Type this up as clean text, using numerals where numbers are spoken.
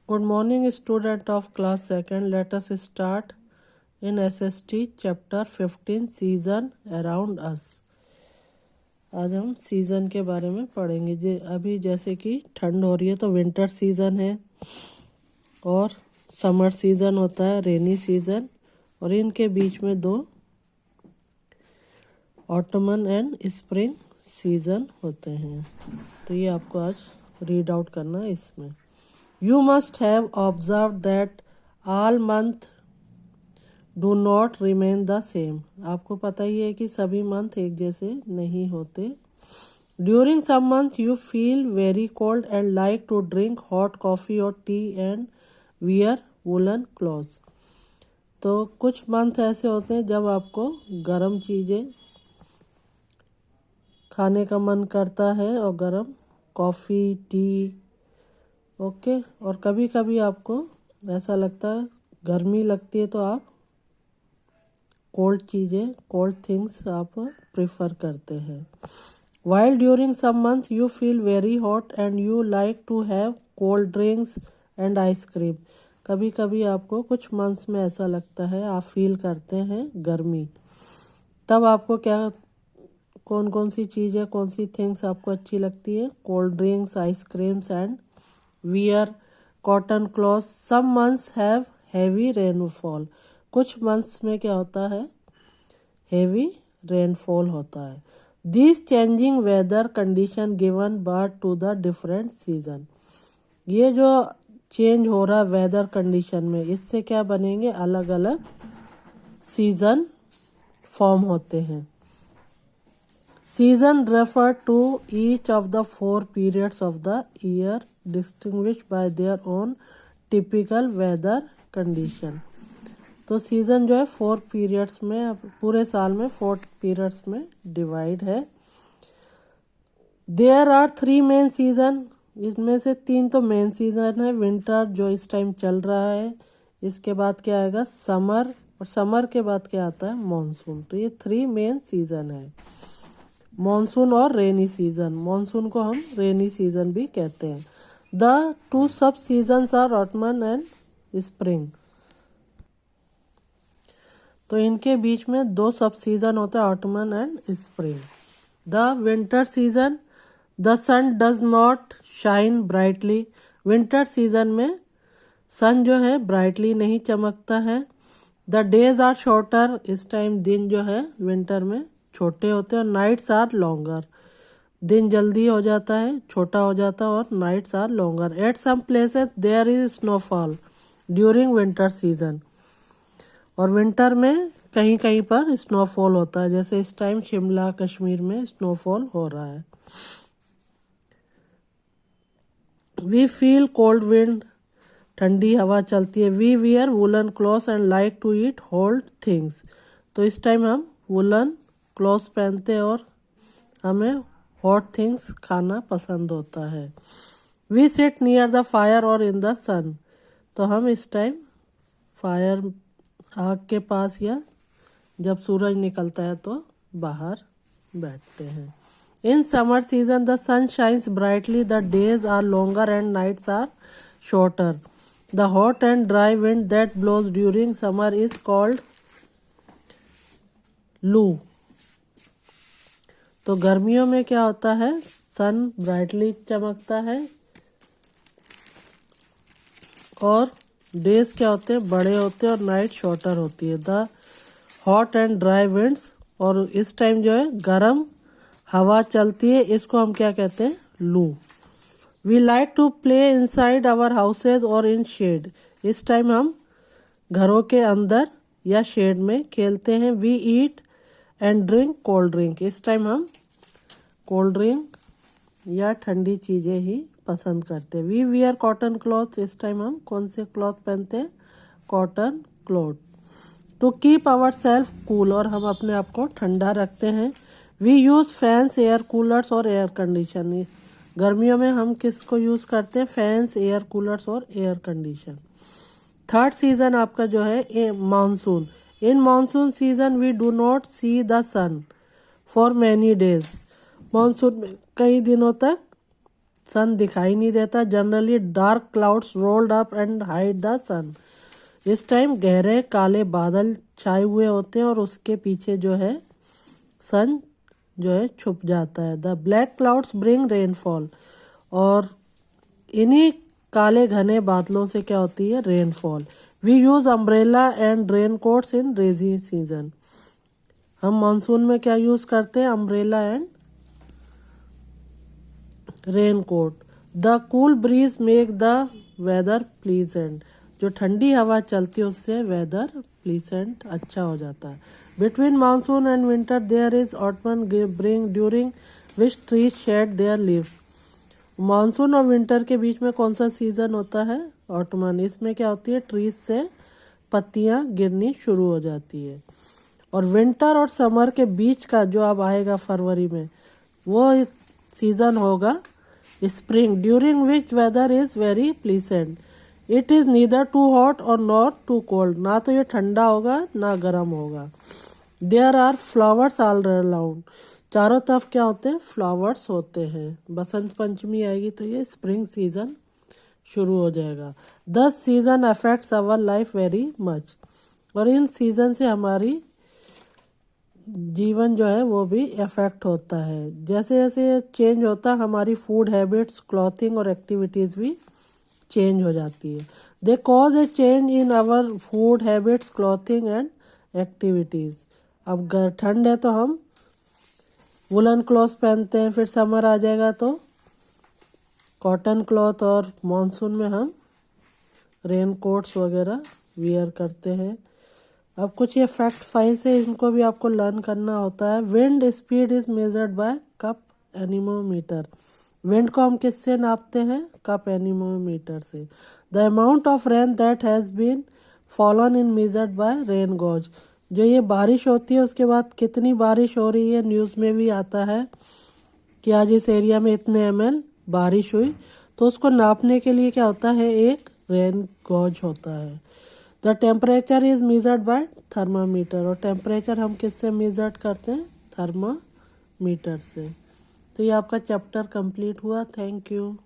Good morning, student of class second. Let us start in SST chapter 15 season around us. आज हम season के बारे में पढ़ेंगे। अभी जैसे कि ठंड हो रही है तो विंटर सीज़न है और समर सीज़न होता है, रेनी सीज़न, और इनके बीच में दो ऑटमन एंड स्प्रिंग सीज़न होते हैं। तो ये आपको आज रीड आउट करना है इसमें। You must have observed that all months do not remain the same. आपको पता ही है कि सभी मंथ एक जैसे नहीं होते। During some months you feel very cold and like to drink hot coffee or tea and wear woolen clothes. तो कुछ मंथ ऐसे होते हैं जब आपको गर्म चीज़ें खाने का मन करता है और गर्म कॉफ़ी, टी, ओके। और कभी कभी आपको ऐसा लगता है, गर्मी लगती है तो आप कोल्ड चीज़ें, कोल्ड थिंग्स आप प्रेफर करते हैं। While during some months you feel very hot and you like to have cold drinks and ice cream. कभी कभी आपको कुछ मंथ्स में ऐसा लगता है, आप फील करते हैं गर्मी, तब आपको क्या, कौन कौन सी चीज़ें, कौन सी थिंग्स आपको अच्छी लगती है? Cold drinks, ice creams and wear cotton clothes. Some months have heavy rainfall. कुछ months में क्या होता है? heavy rainfall होता है। These changing weather condition given birth to the different season. ये जो चेंज हो रहा है वेदर कंडीशन में, इससे क्या बनेंगे? अलग अलग सीजन फॉर्म होते हैं। Season refer to each of the 4 periods of the year distinguished by their own typical weather condition. तो सीज़न जो है 4 पीरियड्स में, पूरे साल में 4 पीरियड्स में डिवाइड है। There are 3 मेन सीज़न, इसमें से 3 तो मेन सीज़न है। विंटर जो इस टाइम चल रहा है, इसके बाद क्या आएगा? समर, और समर के बाद क्या आता है? मॉनसून। तो ये 3 मेन सीज़न है, मॉनसून और रेनी सीजन। मॉनसून को हम रेनी सीजन भी कहते हैं। The 2 sub seasons are autumn and spring. तो इनके बीच में 2 सब सीजन होते हैं, autumn and spring. The winter season, the sun does not shine brightly. Winter season में सन जो है ब्राइटली नहीं चमकता है। द डेज आर शॉर्टर, इस टाइम दिन जो है विंटर में छोटे होते हैं। और नाइट्स आर लॉन्गर, दिन जल्दी हो जाता है, छोटा हो जाता है, और nights are longer. At some places there is snowfall during winter season. और विंटर में कहीं कहीं पर स्नोफॉल होता है, जैसे इस टाइम शिमला, कश्मीर में स्नोफॉल हो रहा है। वी फील कोल्ड विंड, ठंडी हवा चलती है। We wear woollen clothes and like to eat hot things. तो इस टाइम हम वुलन क्लॉथ्स पहनते हैं और हमें हॉट थिंग्स खाना पसंद होता है। We sit near the fire और इन द सन। तो हम इस टाइम फायर, आग के पास, या जब सूरज निकलता है तो बाहर बैठते हैं। In summer season the sun shines brightly, the days are longer and nights are shorter. The hot and dry wind that blows during summer is called loo. तो गर्मियों में क्या होता है? सन ब्राइटली चमकता है और डेज क्या होते हैं? बड़े होते हैं, और नाइट शॉर्टर होती है। The hot and dry winds, और इस टाइम जो है गर्म हवा चलती है, इसको हम क्या कहते हैं? लू। We like to play inside our houses और इन शेड। इस टाइम हम घरों के अंदर या शेड में खेलते हैं। We eat and drink cold drink. इस टाइम हम कोल्ड ड्रिंक या ठंडी चीज़ें ही पसंद करते हैं। We wear cotton cloth. इस टाइम हम कौन से क्लॉथ पहनते हैं? Cotton cloth. To keep our self cool, और हम अपने आप को ठंडा रखते हैं। We use fans, air coolers और एयर कंडीशन। गर्मियों में हम किसको यूज़ करते हैं? फैंस, एयर कूलर्स और एयर कंडीशन। थर्ड सीजन आपका जो है monsoon. In monsoon season we do not see the sun for many days. Monsoon में कई दिनों तक सन दिखाई नहीं देता। Generally dark clouds rolled up and hide the sun. इस टाइम गहरे काले बादल छाए हुए होते हैं और उसके पीछे जो है सन जो है छुप जाता है। The black clouds bring rainfall. और इन्हीं काले घने बादलों से क्या होती है? Rainfall. We use umbrella and rain coats in rainy season. हम मानसून में क्या यूज करते हैं? Umbrella and rain coat. The cool breeze make the weather pleasant. जो ठंडी हवा चलती है उससे वेदर प्लीजेंट अच्छा हो जाता है। Between monsoon and winter there is autumn bring during which trees shed their leaves. Monsoon और विंटर के बीच में कौन सा सीजन होता है? ऑटमन। इसमें क्या होती है? ट्रीज से पत्तियां गिरनी शुरू हो जाती है। और विंटर और समर के बीच का जो अब आएगा फरवरी में, वो सीजन होगा spring, during which weather is very pleasant. It is neither too hot और नॉट टू कोल्ड। ना तो ये ठंडा होगा ना गर्म होगा। There are flowers all around. चारों तरफ क्या होते हैं? फ्लावर्स होते हैं। बसंत पंचमी आएगी तो ये स्प्रिंग सीजन शुरू हो जाएगा। The season affects our life very much. और इन सीजन से हमारी जीवन जो है वो भी इफेक्ट होता है। जैसे जैसे चेंज होता है हमारी फूड हैबिट्स, क्लॉथिंग और एक्टिविटीज़ भी चेंज हो जाती है। They cause a change in our food habits, clothing and activities. अब ठंड है तो हम वुलन क्लॉथ पहनते हैं, फिर समर आ जाएगा तो कॉटन क्लॉथ, और मॉनसून में हम रेन कोट्स वगैरह वियर करते हैं। अब कुछ ये फैक्ट फाइल्स है, इनको भी आपको लर्न करना होता है। Wind speed is measured by cup anemometer. Wind को हम किससे नापते हैं? कप एनीमोमीटर से। The amount of rain that has been fallen in measured by rain gauge. जो ये बारिश होती है उसके बाद कितनी बारिश हो रही है, न्यूज़ में भी आता है कि आज इस एरिया में इतने ml बारिश हुई, तो उसको नापने के लिए क्या होता है? एक रेन गॉज होता है। The temperature is measured bye thermometer. और टेम्परेचर हम किससे मेजर्ड करते हैं? थर्मामीटर से। तो ये आपका चैप्टर कंप्लीट हुआ। Thank you.